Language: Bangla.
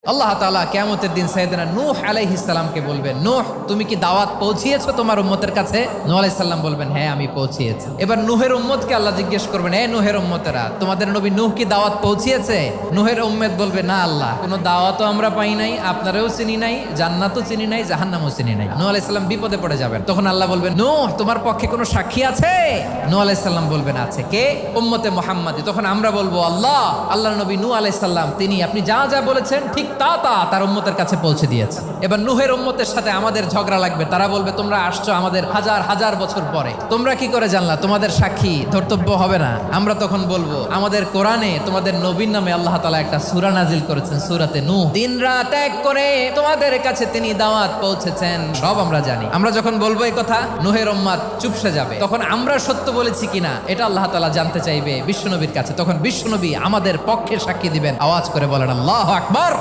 আল্লাহ তাআলা কিয়ামতের দিন সাইয়েদনা নূহ আলাইহিস সালামকে বলবেন, নূহ তুমি কি দাওয়াত পৌঁছিয়েছো তোমার উম্মতের কাছে? নূহ আলাইহিস সালাম বলবেন, হ্যাঁ আমি পৌঁছিয়েছি। এবার নূহের উম্মতকে আল্লাহ জিজ্ঞেস করবেন, এ নূহের উম্মতেরা তোমাদের নবী নূহ কি দাওয়াত পৌঁছিয়েছে? নূহের উম্মত বলবে, না আল্লাহ, কোনো দাওয়াতও আমরা পাই নাই, আপনারাও চিনি নাই, জান্নাতও চিনি নাই, জাহান্নামও চিনি নাই। নূহ আলাইহিস সালাম বিপদে পড়ে যাবেন। তখন আল্লাহ বলবেন, নূহ তোমার পক্ষে কোনো সাক্ষী আছে? নূহ আলাইহিস সালাম বলবেন, আছে। কে? উম্মতে মুহাম্মাদি। তখন আমরা বলবো, আল্লাহ, আল্লাহর নবী নূহ আলাইহিস সালাম তিনি আপনি যা যা বলেছেন ঠিক তা তার উম্মতের কাছে পৌঁছে দিয়েছে। এবার নূহের উম্মতের সাথে আমাদের ঝগড়া লাগবে। তারা বলবে, তোমরা আসছো আমাদের হাজার হাজার বছর পরে, তোমরা কি করে জানলা? তোমাদের সাক্ষী ধর্তব্য হবে না? আমরা তখন বলবো, আমাদের কোরআনে তোমাদের নবীর নামে আল্লাহ তাআলা একটা সূরা নাজিল করেছেন, সূরাতে নূহ। দিন রাত এক করে তোমাদের কাছে তিনি দাওয়াত পৌঁছেছেন, সব আমরা জানি। আমরা যখন বলবো এই কথা, নূহের উম্মত চুপসে যাবে। তখন আমরা সত্য বলেছি কিনা এটা আল্লাহ তাআলা জানতে চাইবে বিশ্বনবীর কাছে। তখন বিশ্বনবী আমাদের পক্ষে সাক্ষী দিবেন। আওয়াজ করে বলেন আল্লাহু আকবার।